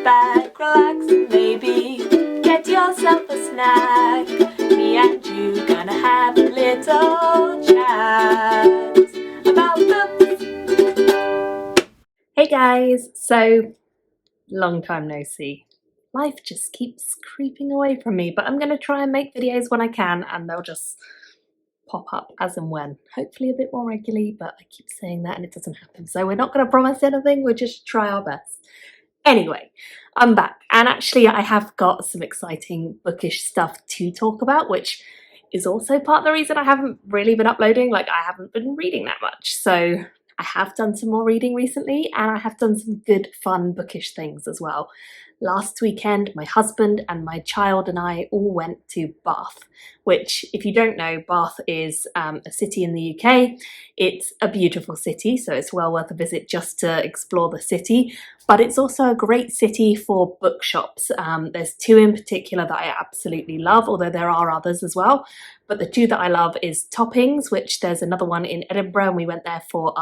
back, relax, and maybe get yourself a snack. Me and you gonna have a little chat about books. Hey guys, so long time no see. Life just keeps creeping away from me, but I'm gonna try and make videos when I can, and they'll just pop up as and when. Hopefully a bit more regularly, but I keep saying that and it doesn't happen. So we're not gonna promise anything, we'll just try our best. Anyway, I'm back, and actually I have got some exciting bookish stuff to talk about, which is also part of the reason I haven't really been uploading. Like, I haven't been reading that much, so I have done some more reading recently, and I have done some good fun bookish things as well. Last weekend, my husband and my child and I all went to Bath, which, if you don't know, Bath is a city in the UK. It's a beautiful city, so it's well worth a visit just to explore the city, but it's also a great city for bookshops. There's two in particular that I absolutely love, although there are others as well, but the two that I love is Toppings, which there's another one in Edinburgh, and we went there for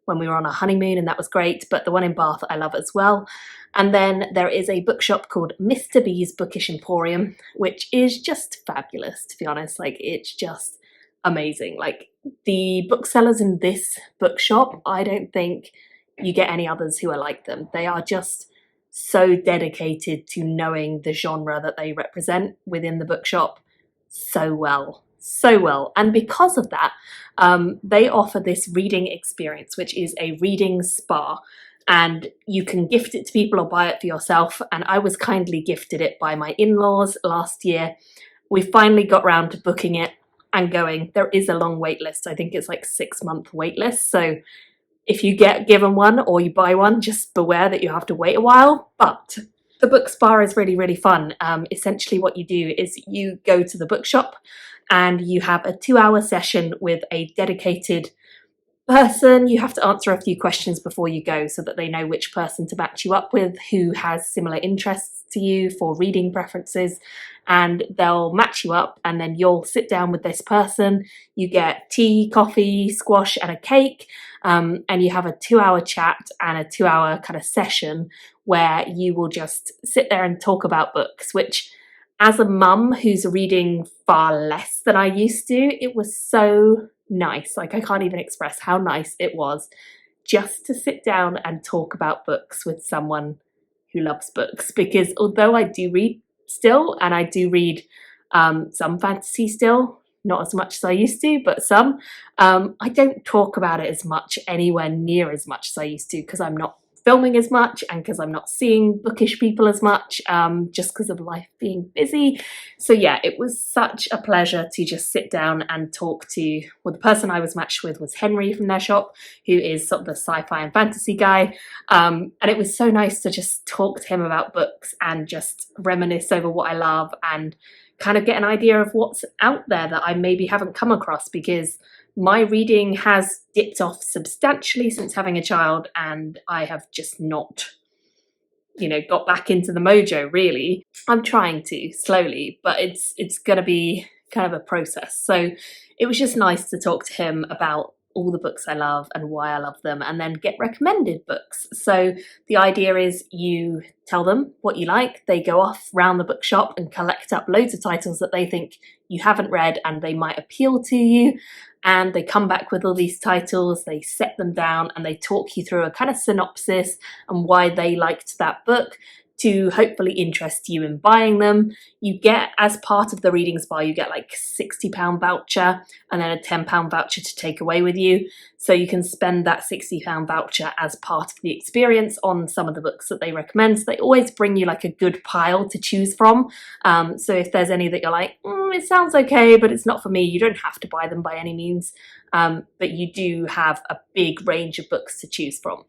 when we were on our honeymoon, and that was great, but the one in Bath I love as well. And then there is a bookshop called Mr. B's Bookish Emporium, which is just fabulous, to be honest. Like, it's just amazing. Like, the booksellers in this bookshop, I don't think you get any others who are like them. They are just so dedicated to knowing the genre that they represent within the bookshop so well. So well. And because of that, they offer this reading experience, which is a reading spa. And you can gift it to people or buy it for yourself. And I was kindly gifted it by my in-laws last year. We finally got round to booking it and going. There is a long wait list. I think it's like 6-month wait list. So if you get given one or you buy one, just beware that you have to wait a while. But the book spa is really, really fun. Essentially what you do is you go to the bookshop and you have a 2-hour session with a dedicated person. You have to answer a few questions before you go so that they know which person to match you up with, who has similar interests to you for reading preferences, and they'll match you up, and then you'll sit down with this person. You get tea, coffee, squash and a cake, and you have a 2-hour chat and a 2-hour kind of session where you will just sit there and talk about books, which, as a mum who's reading far less than I used to, it was so nice. Like, I can't even express how nice it was just to sit down and talk about books with someone who loves books. Because although I do read still, and I do read some fantasy still, not as much as I used to, but some, I don't talk about it as much, anywhere near as much as I used to, because I'm not filming as much and because I'm not seeing bookish people as much, just because of life being busy. So yeah, it was such a pleasure to just sit down and talk to, well, the person I was matched with was Henry from their shop, who is sort of the sci-fi and fantasy guy, and it was so nice to just talk to him about books and just reminisce over what I love and kind of get an idea of what's out there that I maybe haven't come across, because my reading has dipped off substantially since having a child, and I have just not, got back into the mojo, really. I'm trying to, slowly, but it's going to be kind of a process. So it was just nice to talk to him about all the books I love and why I love them, and then get recommended books. So the idea is you tell them what you like, they go off round the bookshop and collect up loads of titles that they think you haven't read and they might appeal to you, and they come back with all these titles, they set them down, and they talk you through a kind of synopsis and why they liked that book, to hopefully interest you in buying them. You get, as part of the reading spa, you get like £60 voucher and then a £10 voucher to take away with you. So you can spend that £60 voucher as part of the experience on some of the books that they recommend. So they always bring you like a good pile to choose from. So if there's any that you're like, it sounds okay, but it's not for me, you don't have to buy them by any means. But you do have a big range of books to choose from.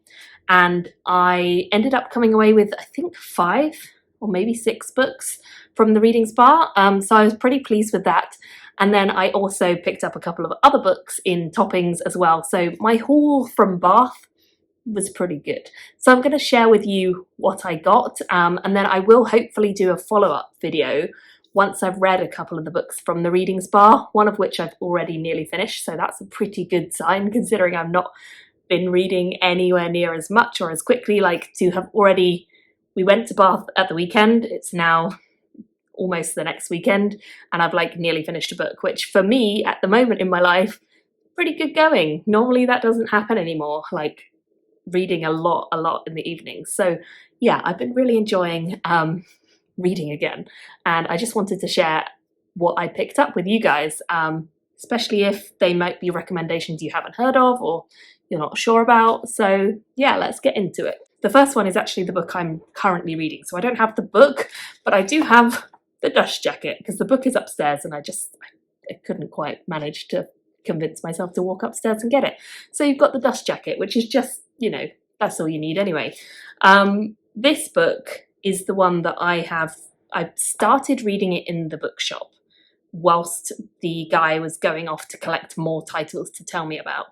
And I ended up coming away with, I think, 5 or maybe 6 books from the reading spa. So I was pretty pleased with that. And then I also picked up a couple of other books in Toppings as well. So my haul from Bath was pretty good. So I'm going to share with you what I got, and then I will hopefully do a follow-up video once I've read a couple of the books from the reading spa, one of which I've already nearly finished. So that's a pretty good sign, considering I'm not been reading anywhere near as much or as quickly. Like, to have already we went to Bath at the weekend. It's now almost the next weekend, and I've like nearly finished a book, which for me at the moment in my life, pretty good going. Normally that doesn't happen anymore, like reading a lot in the evenings. So yeah, I've been really enjoying reading again, and I just wanted to share what I picked up with you guys, especially if they might be recommendations you haven't heard of or you're not sure about. So yeah, let's get into it. The first one is actually the book I'm currently reading. So I don't have the book, but I do have the dust jacket because the book is upstairs, and I couldn't quite manage to convince myself to walk upstairs and get it. So you've got the dust jacket, which is just, that's all you need anyway. This book is the one that I started reading it in the bookshop whilst the guy was going off to collect more titles to tell me about.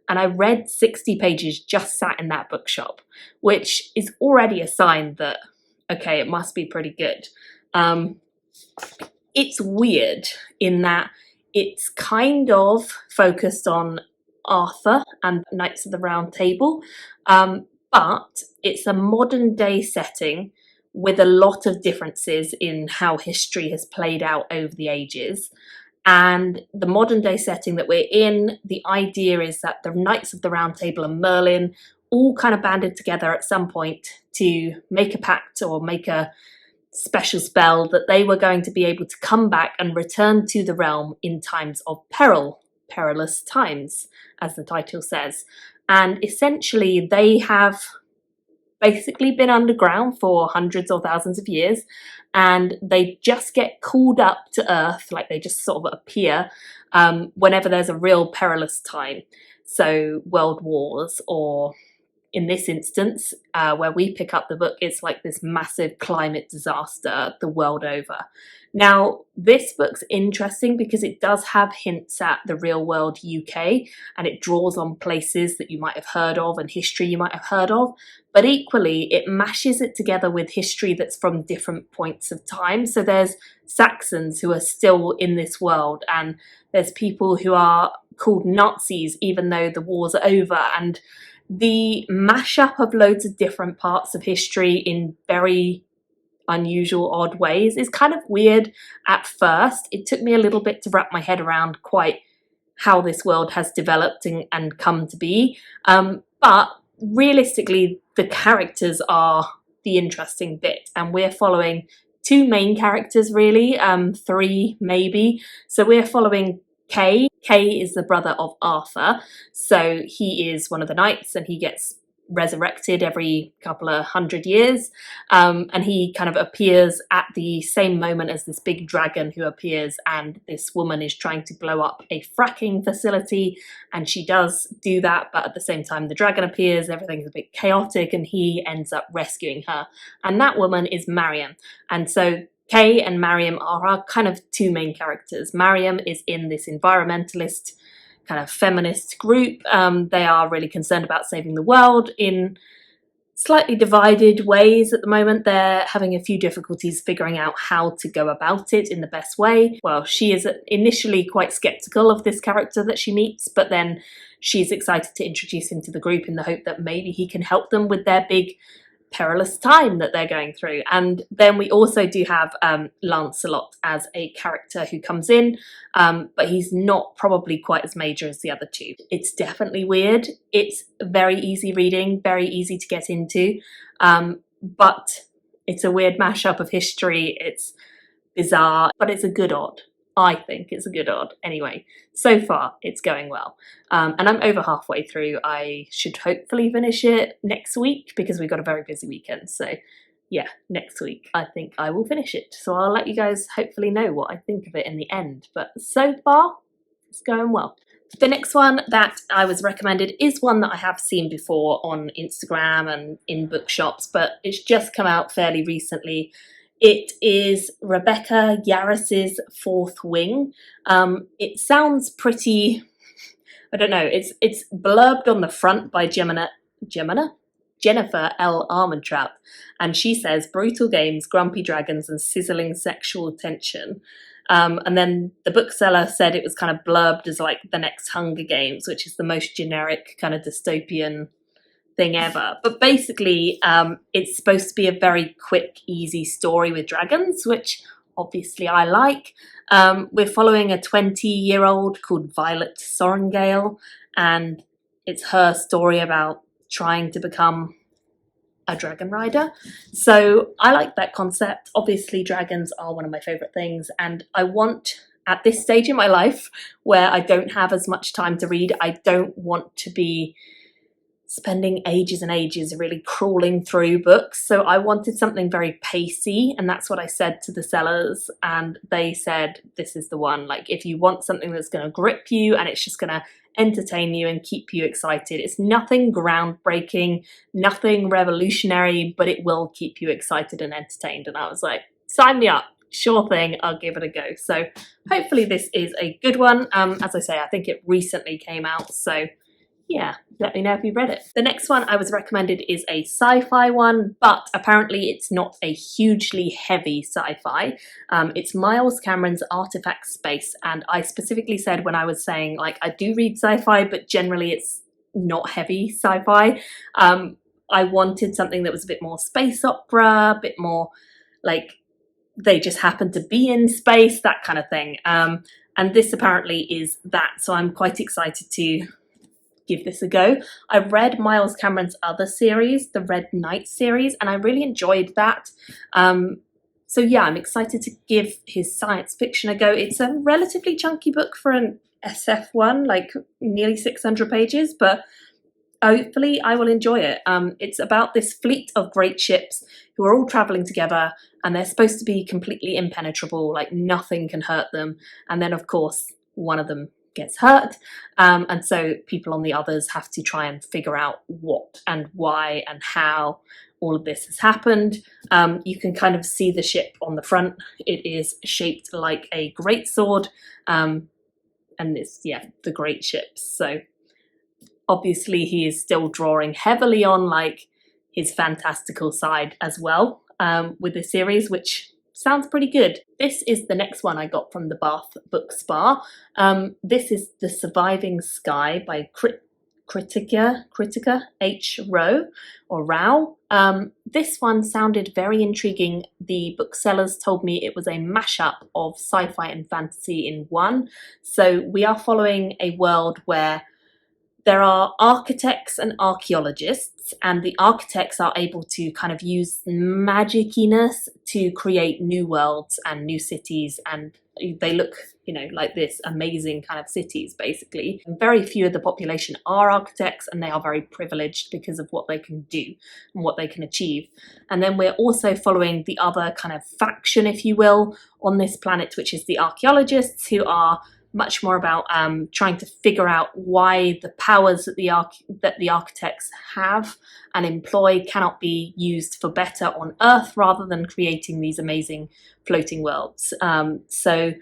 And I read 60 pages just sat in that bookshop, which is already a sign that, okay, it must be pretty good. It's weird in that it's kind of focused on Arthur and Knights of the Round Table, but it's a modern day setting with a lot of differences in how history has played out over the ages. And the modern day setting that we're in, the idea is that the Knights of the Round Table and Merlin all kind of banded together at some point to make a pact or make a special spell that they were going to be able to come back and return to the realm in times of peril, perilous times, as the title says. And essentially they have basically been underground for hundreds or thousands of years, and they just get called up to Earth, like they just sort of appear whenever there's a real perilous time. So world wars, or in this instance, where we pick up the book, it's like this massive climate disaster the world over. Now, this book's interesting because it does have hints at the real world UK, and it draws on places that you might have heard of and history you might have heard of, but equally it mashes it together with history that's from different points of time. So there's Saxons who are still in this world, and there's people who are called Nazis even though the war's are over, and the mashup of loads of different parts of history in very unusual, odd ways is kind of weird at first. It took me a little bit to wrap my head around quite how this world has developed and come to be. But realistically, the characters are the interesting bit, and we're following two main characters really, three maybe. So we're following Kay. Kay is the brother of Arthur, so he is one of the knights, and he gets resurrected every couple of 100 years, and he kind of appears at the same moment as this big dragon who appears, and this woman is trying to blow up a fracking facility, and she does do that, but at the same time the dragon appears, everything's a bit chaotic, and he ends up rescuing her, and that woman is Mariam. And so Kay and Mariam are our kind of two main characters. Mariam is in this environmentalist kind of feminist group. They are really concerned about saving the world in slightly divided ways at the moment. They're having a few difficulties figuring out how to go about it in the best way. Well, she is initially quite skeptical of this character that she meets, but then she's excited to introduce him to the group in the hope that maybe he can help them with their big perilous time that they're going through. And then we also do have Lancelot as a character who comes in, but he's not probably quite as major as the other two. It's definitely weird. It's very easy reading, very easy to get into, but it's a weird mashup of history. It's bizarre, but it's a good odd. I think it's a good odd. Anyway, so far it's going well. And I'm over halfway through. I should hopefully finish it next week because we've got a very busy weekend. So yeah, next week I think I will finish it. So I'll let you guys hopefully know what I think of it in the end. But so far, it's going well. The next one that I was recommended is one that I have seen before on Instagram and in bookshops, but it's just come out fairly recently. It is Rebecca Yarros's Fourth Wing. It sounds pretty, I don't know, it's blurbed on the front by Jennifer L. Armentrout, and she says, brutal games, grumpy dragons, and sizzling sexual tension. And then the bookseller said it was kind of blurbed as like the next Hunger Games, which is the most generic kind of dystopian thing ever. But basically, it's supposed to be a very quick, easy story with dragons, which obviously I like. We're following a 20-year-old called Violet Sorengale, and it's her story about trying to become a dragon rider. So I like that concept. Obviously, dragons are one of my favourite things, and I want, at this stage in my life where I don't have as much time to read, I don't want to be spending ages and ages really crawling through books. So I wanted something very pacey, and that's what I said to the sellers, and they said, this is the one. Like, if you want something that's going to grip you and it's just going to entertain you and keep you excited. It's nothing groundbreaking, nothing revolutionary, but it will keep you excited and entertained. And I was like, sign me up. Sure thing, I'll give it a go. So hopefully this is a good one. As I say, I think it recently came out, so yeah, let me know if you've read it. The next one I was recommended is a sci-fi one, but apparently it's not a hugely heavy sci-fi. It's Miles Cameron's Artifact Space, and I specifically said when I was saying, like, I do read sci-fi, but generally it's not heavy sci-fi. I wanted something that was a bit more space opera, a bit more like they just happen to be in space, that kind of thing. And this apparently is that, so I'm quite excited to give this a go. I've read Miles Cameron's other series, the Red Knight series, and I really enjoyed that. So yeah, I'm excited to give his science fiction a go. It's a relatively chunky book for an SF one, like nearly 600 pages, but hopefully I will enjoy it. It's about this fleet of great ships who are all traveling together, and they're supposed to be completely impenetrable, like nothing can hurt them. And then of course, one of them gets hurt, and so people on the others have to try and figure out what and why and how all of this has happened. You can kind of see the ship on the front. It is shaped like a greatsword, and it's, yeah, the great ships. So obviously he is still drawing heavily on like his fantastical side as well, with this series, which sounds pretty good. This is the next one I got from the Bath Book Spa. This is The Surviving Sky by Critica H. Rowe, or Rao. This one sounded very intriguing. The booksellers told me it was a mashup of sci-fi and fantasy in one. So we are following a world where there are architects and archaeologists, and the architects are able to kind of use magiciness to create new worlds and new cities, and they look, you know, like this amazing kind of cities, basically. And very few of the population are architects, and they are very privileged because of what they can do and what they can achieve. And then we're also following the other kind of faction, if you will, on this planet, which is the archaeologists, who are much more about trying to figure out why the powers that the architects have and employ cannot be used for better on Earth, rather than creating these amazing floating worlds. So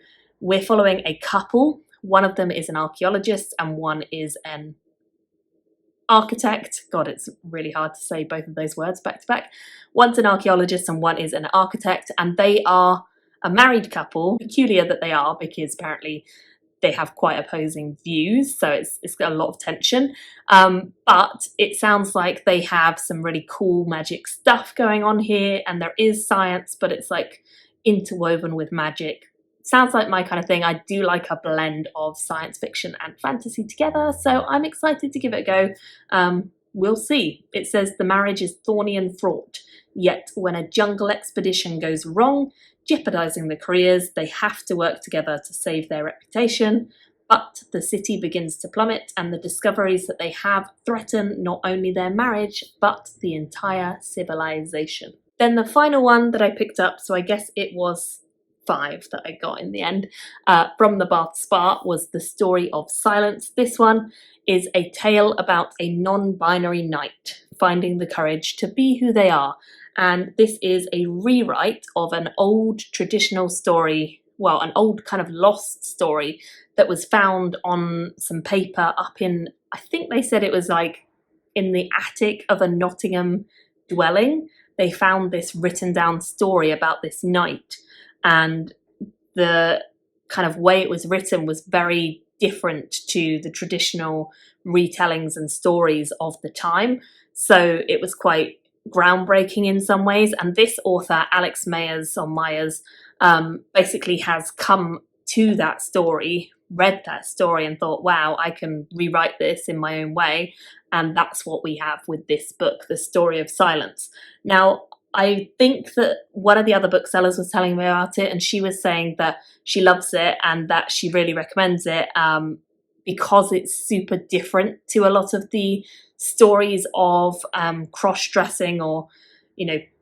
we're following a couple. One of them is an archaeologist and one is an architect. God, it's really hard to say both of those words back to back. One's an archaeologist and one is an architect, and they are a married couple. Peculiar that they are, because apparently they have quite opposing views, so it's got a lot of tension. But it sounds like they have some really cool magic stuff going on here, and there is science, but it's like interwoven with magic. Sounds like my kind of thing. I do like a blend of science fiction and fantasy together, so I'm excited to give it a go. We'll see. It says the marriage is thorny and fraught, yet when a jungle expedition goes wrong, jeopardizing their careers, they have to work together to save their reputation. But the city begins to plummet, and the discoveries that they have threaten not only their marriage, but the entire civilization. Then the final one that I picked up, so I guess it was 5 that I got in the end, from the Bath Spa, was The Story of Silence. This one is a tale about a non-binary knight finding the courage to be who they are. And this is a rewrite of an old traditional story, well, an old kind of lost story that was found on some paper up in, I think they said it was like in the attic of a Nottingham dwelling. They found this written down story about this knight, and the kind of way it was written was very different to the traditional retellings and stories of the time. So it was quite groundbreaking in some ways. And this author, Alex Myers, basically has come to that story, read that story, and thought, wow, I can rewrite this in my own way. And that's what we have with this book, The Story of Silence. Now, I think that one of the other booksellers was telling me about it, and she was saying that she loves it and that she really recommends it because it's super different to a lot of the stories of cross-dressing or,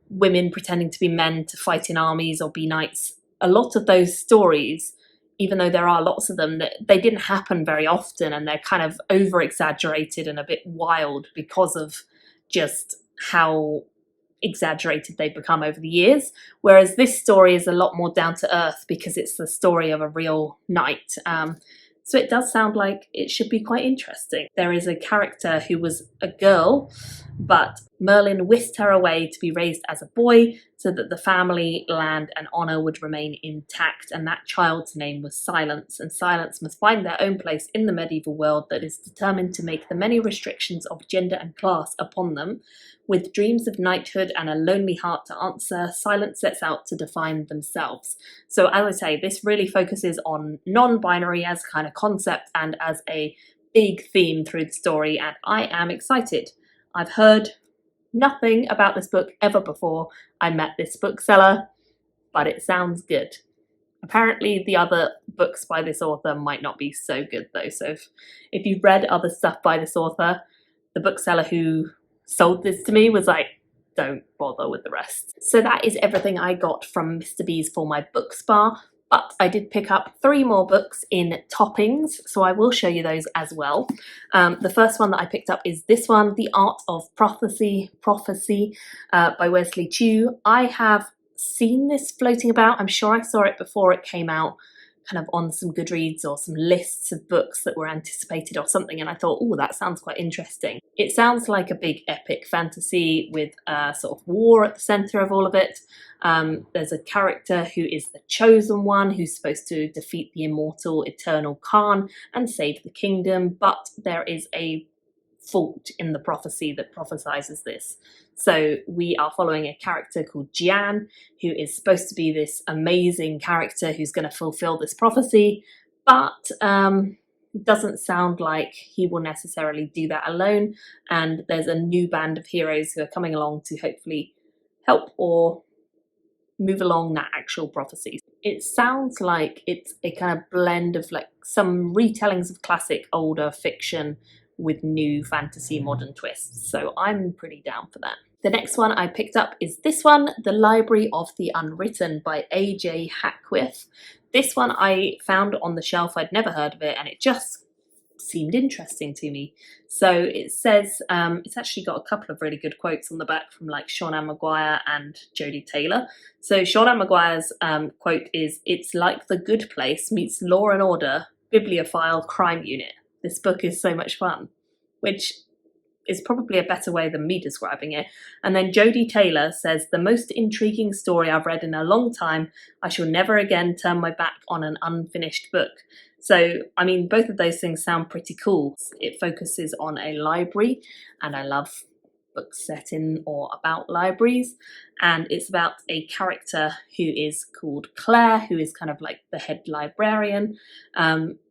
women pretending to be men to fight in armies or be knights. A lot of those stories, even though there are lots of them, that they didn't happen very often, and they're kind of over-exaggerated and a bit wild because of just how exaggerated they've become over the years. Whereas this story is a lot more down to earth because it's the story of a real knight. So it does sound like it should be quite interesting. There is a character who was a girl, but Merlin whisked her away to be raised as a boy so that the family, land and honour would remain intact, and that child's name was Silence, and Silence must find their own place in the medieval world that is determined to make the many restrictions of gender and class upon them. With dreams of knighthood and a lonely heart to answer, Silence sets out to define themselves. So as I say, this really focuses on non-binary as a kind of concept and as a big theme through the story, and I am excited. I've heard nothing about this book ever before I met this bookseller, but it sounds good. Apparently the other books by this author might not be so good though, so if you've read other stuff by this author, the bookseller who sold this to me was like, don't bother with the rest. So that is everything I got from Mr. B's for my book spa, but I did pick up 3 more books in toppings, so I will show you those as well. The first one that I picked up is this one, The Art of Prophecy by Wesley Chu. I have seen this floating about. I'm sure I saw it before it came out, kind of on some Goodreads or some lists of books that were anticipated or something, and I thought, oh, that sounds quite interesting. It sounds like a big epic fantasy with a sort of war at the centre of all of it. There's a character who is the chosen one, who's supposed to defeat the immortal eternal Khan and save the kingdom, but there is a fault in the prophecy that prophesizes this. So we are following a character called Jian, who is supposed to be this amazing character who's going to fulfill this prophecy, but doesn't sound like he will necessarily do that alone, and there's a new band of heroes who are coming along to hopefully help or move along that actual prophecy. It sounds like it's a kind of blend of like some retellings of classic older fiction with new fantasy modern twists, so I'm pretty down for that. The next one I picked up is this one, The Library of the Unwritten by A.J. Hackworth. This one I found on the shelf, I'd never heard of it, and it just seemed interesting to me. So it says, it's actually got a couple of really good quotes on the back from like Sean Ann Maguire and Jodie Taylor. So Sean Ann Maguire's quote is, "It's like The Good Place meets Law and Order, Bibliophile Crime Unit. This book is so much fun," which is probably a better way than me describing it. And then Jodie Taylor says, "The most intriguing story I've read in a long time. I shall never again turn my back on an unfinished book." So, I mean, both of those things sound pretty cool. It focuses on a library, and I love books set in or about libraries. And it's about a character who is called Claire, who is kind of like the head librarian.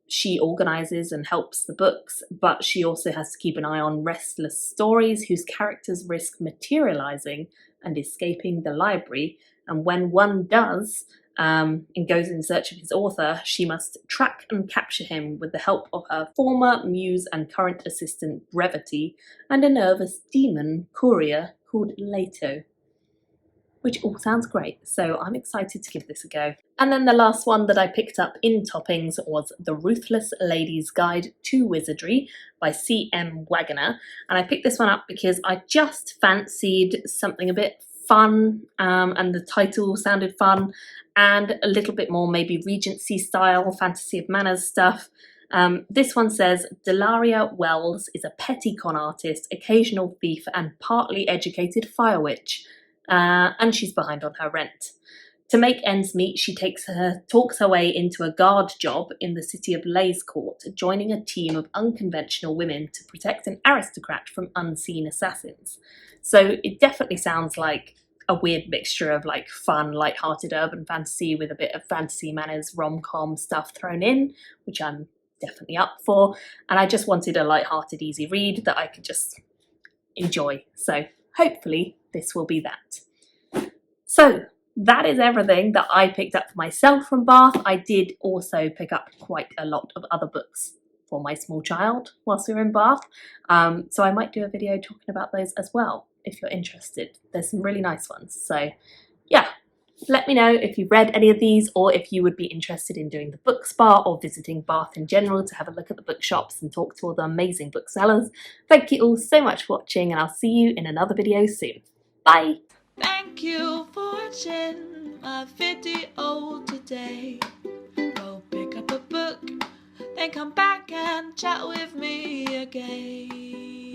She organises and helps the books, but she also has to keep an eye on restless stories whose characters risk materialising and escaping the library. And when one does, and goes in search of his author, she must track and capture him with the help of her former muse and current assistant Brevity and a nervous demon courier called Leto. Which all sounds great, so I'm excited to give this a go. And then the last one that I picked up in toppings was The Ruthless Lady's Guide to Wizardry by C.M. Waggoner. And I picked this one up because I just fancied something a bit fun, and the title sounded fun, and a little bit more maybe Regency style, Fantasy of Manners stuff. This one says, Delaria Wells is a petty con artist, occasional thief, and partly educated fire witch. And she's behind on her rent. To make ends meet, she talks her way into a guard job in the city of Lay's Court, joining a team of unconventional women to protect an aristocrat from unseen assassins. So it definitely sounds like a weird mixture of like fun, light-hearted urban fantasy with a bit of fantasy manners, rom-com stuff thrown in, which I'm definitely up for. And I just wanted a light-hearted, easy read that I could just enjoy. So hopefully this will be that. So that is everything that I picked up for myself from Bath. I did also pick up quite a lot of other books for my small child whilst we were in Bath. So I might do a video talking about those as well, if you're interested. There's some really nice ones. So yeah, let me know if you've read any of these, or if you would be interested in doing the book spa or visiting Bath in general to have a look at the bookshops and talk to all the amazing booksellers. Thank you all so much for watching, and I'll see you in another video soon. Bye! Thank you for watching my video today. Go pick up a book, then come back and chat with me again.